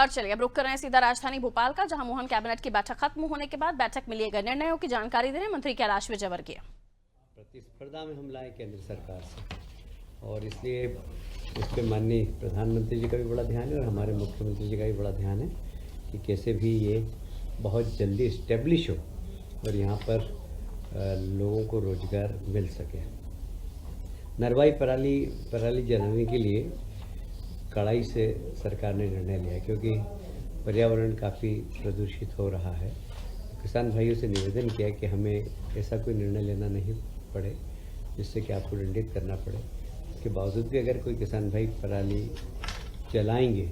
और चलिए अब रुक कर रहे हैं सीधा राजधानी भोपाल का, जहां मोहन कैबिनेट की बैठक खत्म होने के बाद बैठक में लिए गए निर्णयों की जानकारी दे रहे हैं मंत्री कैलाश विजयवर्गीय। प्रतिस्पर्धा में हम लाए केंद्र सरकार से, और इसलिए इस पर माननीय प्रधानमंत्री जी का भी बड़ा ध्यान है और हमारे मुख्यमंत्री जी का भी बड़ा ध्यान है कि कैसे भी ये बहुत जल्दी इस्टेब्लिश हो और यहाँ पर लोगों को रोजगार मिल सके। नरवाई पराली जलाने के लिए कड़ाई से सरकार ने निर्णय लिया, क्योंकि पर्यावरण काफ़ी प्रदूषित हो रहा है। किसान भाइयों से निवेदन किया कि हमें ऐसा कोई निर्णय लेना नहीं पड़े जिससे कि आपको दंडित करना पड़े। इसके बावजूद भी अगर कोई किसान भाई पराली जलाएंगे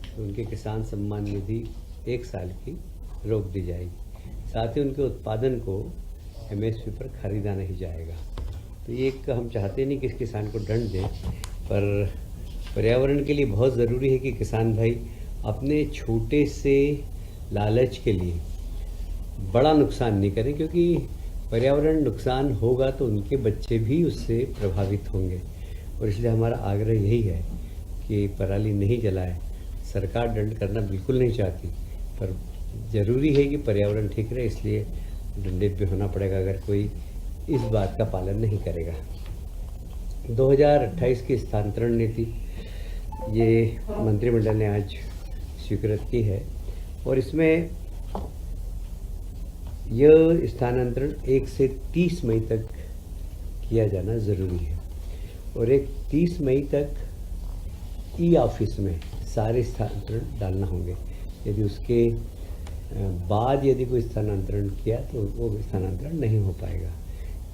तो उनके किसान सम्मान निधि 1 साल की रोक दी जाएगी। साथ ही उनके उत्पादन को MSP पर खरीदा नहीं जाएगा। तो ये एक हम चाहते नहीं कि इस किसान को दंड दें, पर पर्यावरण के लिए बहुत ज़रूरी है कि किसान भाई अपने छोटे से लालच के लिए बड़ा नुकसान नहीं करें, क्योंकि पर्यावरण नुकसान होगा तो उनके बच्चे भी उससे प्रभावित होंगे। और इसलिए हमारा आग्रह यही है कि पराली नहीं जलाए। सरकार दंड करना बिल्कुल नहीं चाहती, पर ज़रूरी है कि पर्यावरण ठीक रहे, इसलिए दंडित भी होना पड़ेगा अगर कोई इस बात का पालन नहीं करेगा। 2028 की स्थानांतरण नीति ये मंत्रिमंडल ने आज स्वीकृत की है, और इसमें यह स्थानांतरण 1 से 30 मई तक किया जाना ज़रूरी है, और एक 30 मई तक ऑफिस में सारे स्थानांतरण डालना होंगे। यदि उसके बाद यदि कोई स्थानांतरण किया तो वो स्थानांतरण नहीं हो पाएगा।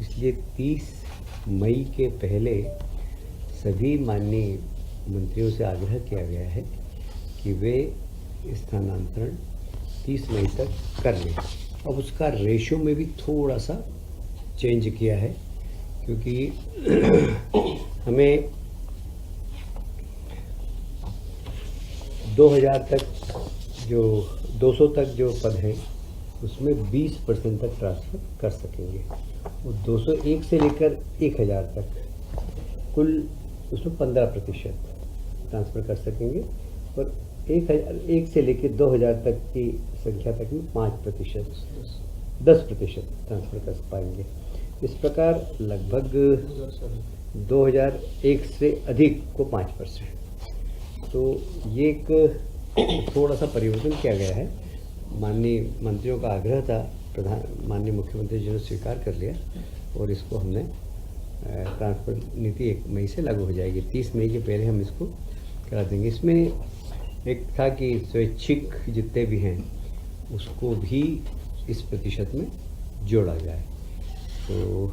इसलिए 30 मई के पहले सभी माननीय मंत्रियों से आग्रह किया गया है कि वे स्थानांतरण 30 मई तक कर लें। अब उसका रेशो में भी थोड़ा सा चेंज किया है, क्योंकि हमें 2000 तक जो 200 तक जो पद हैं उसमें 20% तक ट्रांसफ़र कर सकेंगे। वो 201 से लेकर 1000 तक कुल उसमें 15% ट्रांसफ़र कर सकेंगे, और 1 से लेकर 2000 तक की संख्या तक में 10% ट्रांसफ़र कर पाएंगे। इस प्रकार लगभग 2001 से अधिक को 5%। तो ये एक थोड़ा सा परिवर्तन किया गया है। माननीय मंत्रियों का आग्रह था, माननीय मुख्यमंत्री जी ने स्वीकार कर लिया, और इसको हमने ट्रांसफर नीति 1 मई से लागू हो जाएगी। 30 मई के पहले हम इसको करा देंगे। इसमें एक था कि स्वैच्छिक जितने भी हैं उसको भी इस प्रतिशत में जोड़ा जाए। तो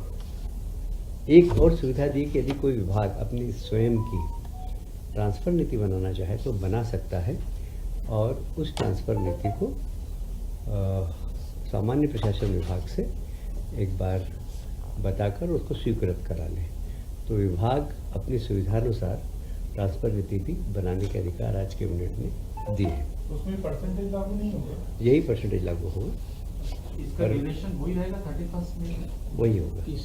एक और सुविधा दी कि यदि कोई विभाग अपनी स्वयं की ट्रांसफ़र नीति बनाना चाहे तो बना सकता है, और उस ट्रांसफ़र नीति को सामान्य प्रशासन विभाग से एक बार बताकर उसको स्वीकृत करा लें। तो विभाग अपनी सुविधानुसार ट्रांसफ़र नीति भी बनाने के अधिकार आज कैबिनेट ने दिए हैं। उसमें परसेंटेज लागू नहीं होगा? यही परसेंटेज लागू होगा। इसका ड्यूरेशन वही रहेगा 31 में? वही होगा। 30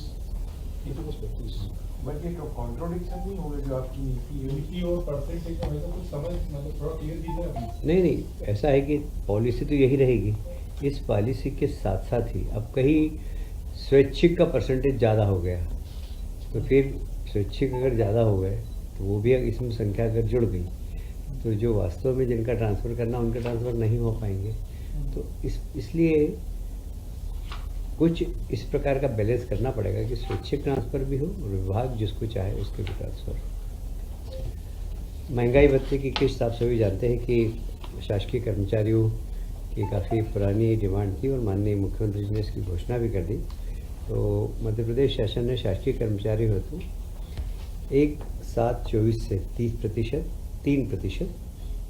बट ये कॉन्ट्रोडिक्शन नहीं होगा जो आपकी नीति और परसेंटेज का मतलब कुछ समझ मतलब थोड़ा क्लियर कीजिए। नहीं, ऐसा है कि पॉलिसी तो यही रहेगी। इस पॉलिसी के साथ साथ ही अब कहीं स्वैच्छिक का परसेंटेज ज़्यादा हो गया, तो फिर स्वैच्छिक अगर ज़्यादा हो गए तो वो भी इसमें संख्या अगर जुड़ गई तो जो वास्तव में जिनका ट्रांसफ़र करना उनका ट्रांसफ़र नहीं हो पाएंगे। तो इसलिए कुछ इस प्रकार का बैलेंस करना पड़ेगा कि स्वैच्छिक ट्रांसफ़र भी हो और विभाग जिसको चाहे उसके भी ट्रांसफ़र हो। महंगाई भत्ते की किस्त आप सभी जानते हैं कि शासकीय कर्मचारियों की काफ़ी पुरानी डिमांड थी, और माननीय मुख्यमंत्री जी ने इसकी घोषणा भी कर दी। तो मध्य प्रदेश शासन ने शासकीय कर्मचारी हेतु 1/7/24 से 30%, 3%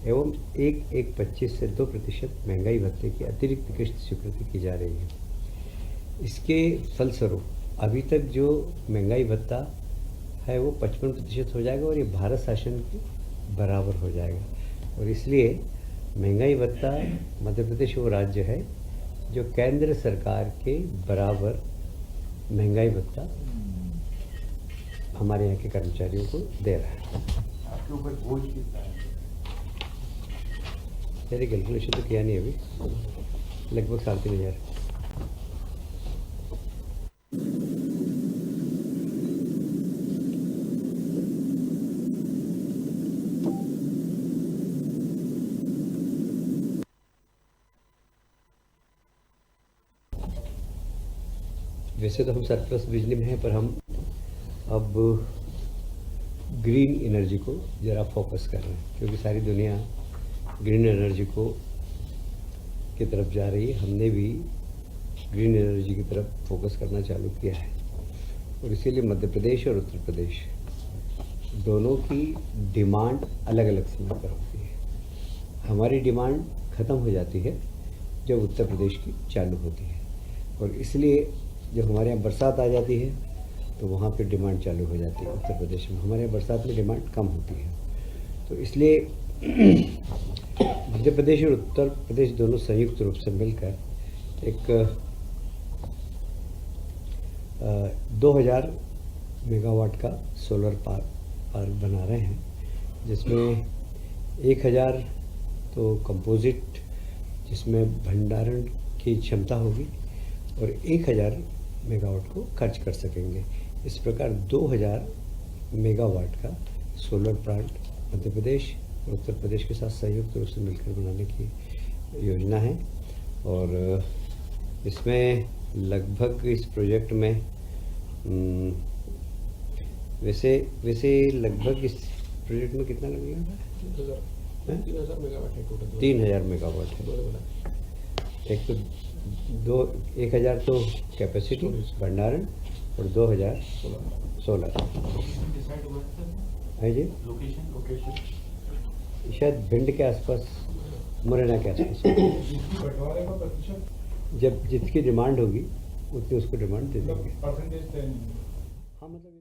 एवं 1/1/25 से 2% महंगाई भत्ते की अतिरिक्त किस्त स्वीकृति की जा रही है। इसके फलस्वरूप अभी तक जो महंगाई भत्ता है वो 55% हो जाएगा, और ये भारत शासन के बराबर हो जाएगा। और इसलिए महंगाई भत्ता मध्य प्रदेश वो राज्य है जो केंद्र सरकार के बराबर महंगाई भत्ता हमारे यहाँ के कर्मचारियों को दे रहा है। आपके ऊपर बोझ कितना है? मैंने कैलकुलेशन तो किया नहीं अभी, लगभग 3,500। वैसे तो हम सरप्लस बिजली में हैं, पर हम अब ग्रीन एनर्जी को ज़रा फोकस कर रहे हैं, क्योंकि सारी दुनिया ग्रीन एनर्जी को की तरफ जा रही है। हमने भी ग्रीन एनर्जी की तरफ फोकस करना चालू किया है, और इसीलिए मध्य प्रदेश और उत्तर प्रदेश दोनों की डिमांड अलग अलग समय पर होती है। हमारी डिमांड ख़त्म हो जाती है जब उत्तर प्रदेश की चालू होती है, और इसलिए जब हमारे यहाँ बरसात आ जाती है तो वहाँ पे डिमांड चालू हो जाती है उत्तर प्रदेश में। हमारे यहाँ बरसात में डिमांड कम होती है, तो इसलिए मध्य प्रदेश और उत्तर प्रदेश दोनों संयुक्त रूप से मिलकर एक 2000 मेगावाट का सोलर पार्क बना रहे हैं, जिसमें 1000 तो कंपोजिट, जिसमें भंडारण की क्षमता होगी, और 1000 मेगावाट को खर्च कर सकेंगे। इस प्रकार 2000 मेगावाट का सोलर प्लांट मध्य प्रदेश और उत्तर प्रदेश के साथ संयुक्त रूप से मिलकर बनाने की योजना है। और इसमें लगभग इस प्रोजेक्ट में वैसे लगभग इस प्रोजेक्ट में कितना लगेगा? 3,000 मेगावाट है टोटल। 3,000 मेगावाट है। एक तो 1000 तो कैपेसिटी भंडारण और 2000 सोलर है जी। लोकेशन शायद भिंड के आसपास, मुरैना के आसपास। बंटवारे का प्रतिशत जब जिसकी डिमांड होगी उतनी उसको डिमांड दे देंगे। परसेंटेज हाँ, मतलब